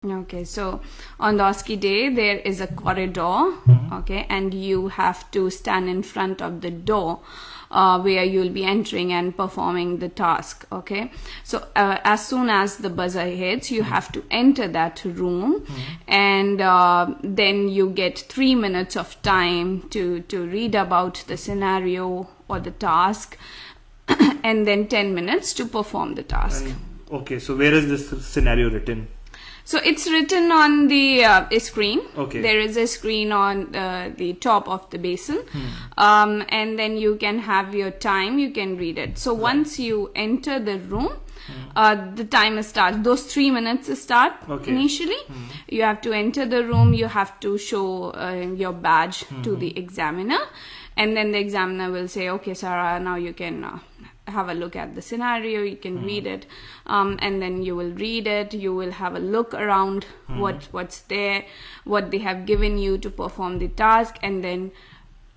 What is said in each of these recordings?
Okay, so on the OSCE day, there is a corridor, okay, and you have to stand in front of the door where you'll be entering and performing the task, okay. So as soon as the buzzer hits, you have to enter that room, and then you get 3 minutes of time to read about the scenario or the task, and then 10 minutes to perform the task. Okay, so where is this scenario written? So it's written on the screen. Okay. There is a screen on the top of the basin, and then you can have your time. You can read it. So once you enter the room, the timer starts. Those 3 minutes start initially. You have to enter the room. You have to show your badge to the examiner, and then the examiner will say, "Okay, Sarah, now you can." Have a look at the scenario, you can read it, and then you will read it, you will have a look around what's there, what they have given you to perform the task, and then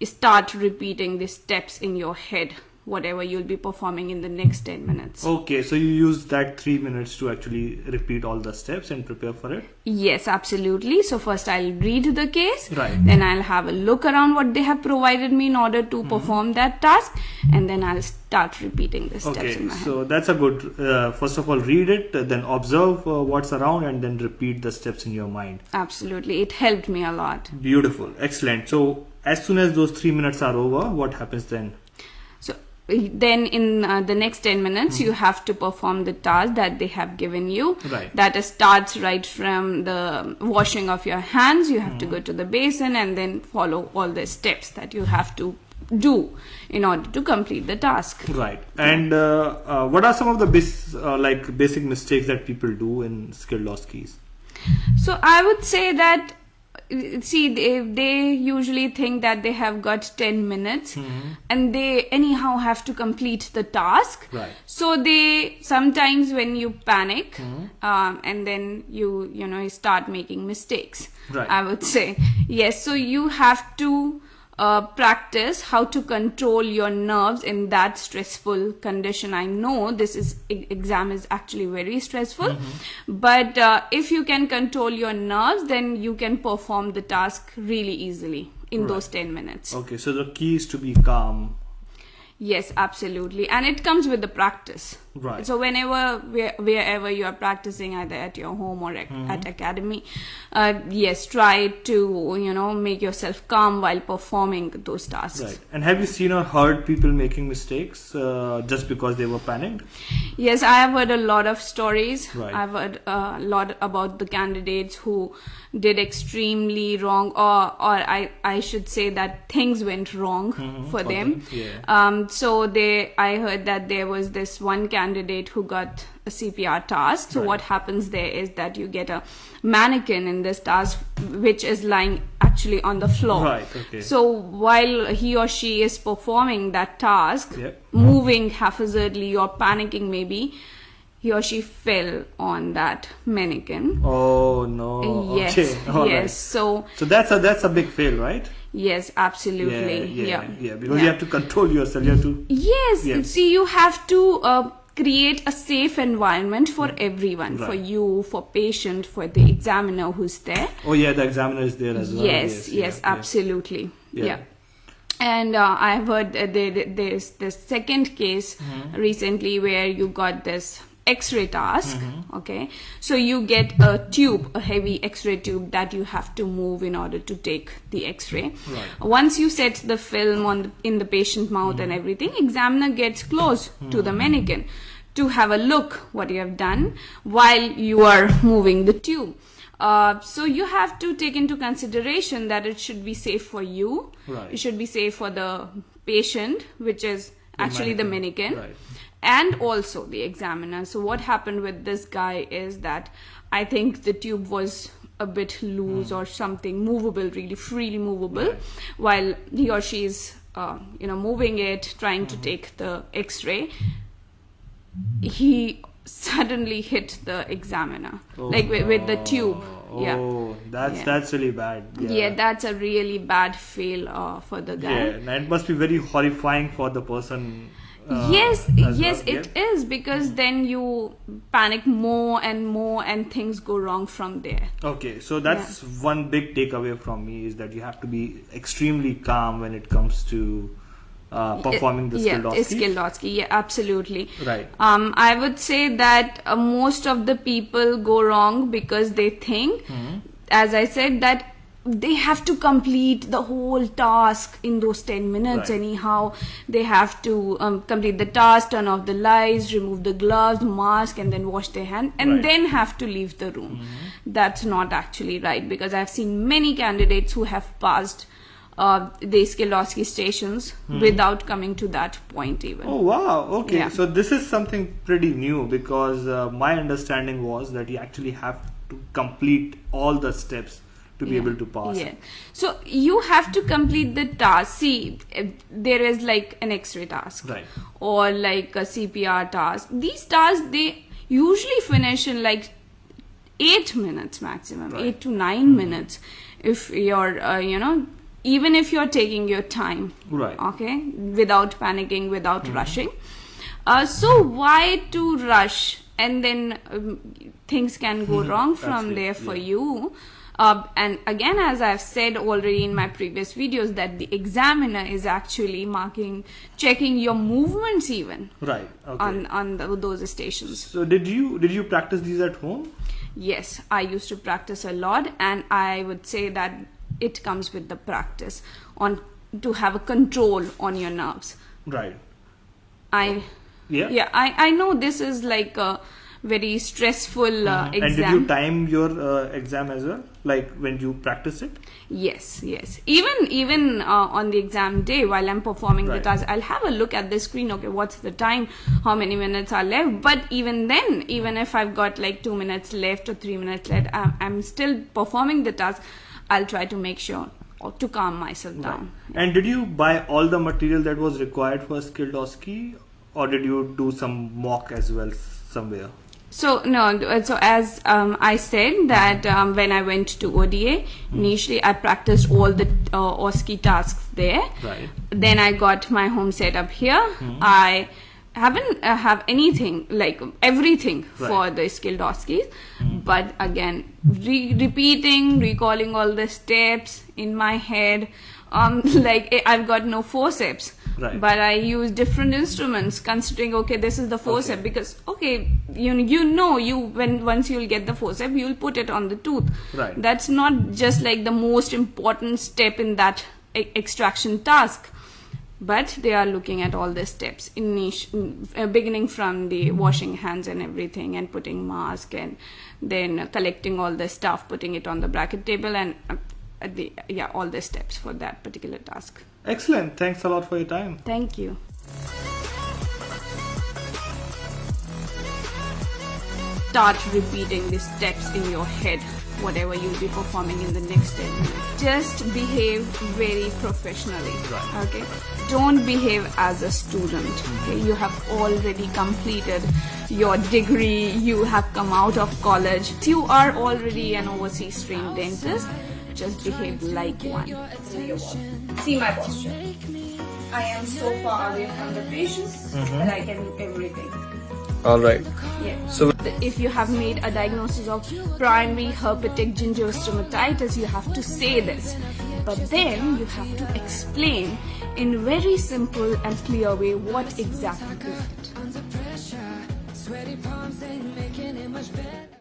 start repeating the steps in your head, whatever you'll be performing in the next 10 minutes. Okay, so you use that 3 minutes to actually repeat all the steps and prepare for it? Yes, absolutely. So first I'll read the case, Right. then I'll have a look around what they have provided me in order to perform that task, and then I'll start repeating the steps in my head. So that's a good, first of all read it, then observe what's around, and then repeat the steps in your mind. Absolutely, it helped me a lot. Beautiful, excellent. So as soon as those 3 minutes are over, what happens then? Then in the next 10 minutes, you have to perform the task that they have given you. Right. That starts right from the washing of your hands. You have to go to the basin and then follow all the steps that you have to do in order to complete the task. Right. And what are some of the basic mistakes that people do in skilled OSCEs? So I would say that, see, they usually think that they have got 10 minutes and they anyhow have to complete the task. Right. So they sometimes, when you panic and then you start making mistakes, Right. I would say. Yes, so you have to practice how to control your nerves in that stressful condition. I know exam is actually very stressful, but if you can control your nerves, then you can perform the task really easily in those 10 minutes. Okay, so the key is to be calm. Yes, absolutely. And it comes with the practice. Right. So wherever you are practicing, either at your home or at academy, yes, try to, make yourself calm while performing those tasks. Right. And have you seen or heard people making mistakes just because they were panicked? Yes, I have heard a lot of stories. Right. I've heard a lot about the candidates who did extremely wrong, or I should say that things went wrong for them. Yeah. So I heard that there was this one candidate who got a CPR task. So what happens there is that you get a mannequin in this task, which is lying actually on the floor. Right, okay. So while he or she is performing that task, Yep. moving haphazardly or panicking maybe, he or she fell on that mannequin. Oh no. Yes, Okay. All yes. right. So that's a big fail, right? yes, absolutely. Yeah. Because you have to control yourself. You have to. Yes. Yeah. See, you have to create a safe environment for everyone, Right. for you, for patient, for the examiner who's there. Oh yeah, the examiner is there as well. Yes, absolutely. Yeah. Yeah. And I've heard there's the second case recently where you got this X-ray task. Okay, so you get a heavy X-ray tube that you have to move in order to take the X-ray. Right. Once you set the film in the patient mouth and everything, examiner gets close to the mannequin to have a look what you have done while you are moving the tube. So you have to take into consideration that it should be safe for you. Right. It should be safe for the patient, which is actually the mannequin. Right. And also the examiner. So what happened with this guy is that I think the tube was a bit loose or something, movable, really freely movable, while he or she is moving it, trying to take the X-ray. He suddenly hit the examiner, with the tube. Oh, that's really bad. Yeah, that's a really bad fail for the guy. Yeah, and it must be very horrifying for the person Yes, as yes, well? it is, because then you panic more and things go wrong from there. Okay, so that's one big takeaway from me, is that you have to be extremely calm when it comes to performing the skilled OSCE. Skilled OSCE, yeah, absolutely. Right. I would say that most of the people go wrong because they think, as I said, that they have to complete the whole task in those 10 minutes. Right. Anyhow, they have to complete the task, turn off the lights, remove the gloves, mask, and then wash their hand, and Right. then have to leave the room. That's not actually right, because I've seen many candidates who have passed the skilled OSCE stations without coming to that point even. Oh wow, okay. Yeah. So this is something pretty new, because my understanding was that you actually have to complete all the steps to be able to pass. Yeah. So you have to complete the task. See, there is like an X-ray task, Right. or like a CPR task. These tasks, they usually finish in like 8 minutes maximum, Right. 8 to 9 minutes. If you're, even if you're taking your time, Right. okay, without panicking, without rushing. So why to rush, and then things can go wrong from Absolutely, there for yeah. you. And again, as I've said already in my previous videos, that the examiner is actually checking your movements even Right. Okay. on those stations. So did you practice these at home? Yes, I used to practice a lot, and I would say that it comes with the practice to have a control on your nerves. Right. Yeah, I know this is like a very stressful And did exam. you time your exam as well, like when you practice it? Yes. Even on the exam day, while I'm performing the Right. task, I'll have a look at the screen. Okay, what's the time? How many minutes are left? But even then, even if I've got like 2 minutes left or 3 minutes left, I'm still performing the task. I'll try to make sure to calm myself down. And did you buy all the material that was required for skilled OSCE, or did you do some mock as well somewhere? So no, so as I said that when I went to ODA, initially I practiced all the OSCE tasks there. Right. Then I got my home setup here. I haven't have anything like everything for the skilled OSCEs, but again repeating, recalling all the steps in my head. Like I've got no forceps. Right. But I use different instruments, considering okay, this is the forceps, because okay, once you'll get the forceps, you'll put it on the tooth. Right. That's not just like the most important step in that extraction task, but they are looking at all the steps beginning from the washing hands and everything, and putting mask, and then collecting all the stuff, putting it on the bracket table, and all the steps for that particular task. Excellent. Thanks a lot for your time. Thank you. Start repeating the steps in your head, whatever you'll be performing in the next 10 minutes. Just behave very professionally. Right. Okay? Don't behave as a student. Okay? You have already completed your degree, you have come out of college, you are already an overseas trained dentist. Just behave like one. See my posture. I am so far away from the patient that I can do everything. All right. Yeah. So If you have made a diagnosis of primary herpetic gingivitis, you have to say this. But then you have to explain in very simple and clear way what exactly is it.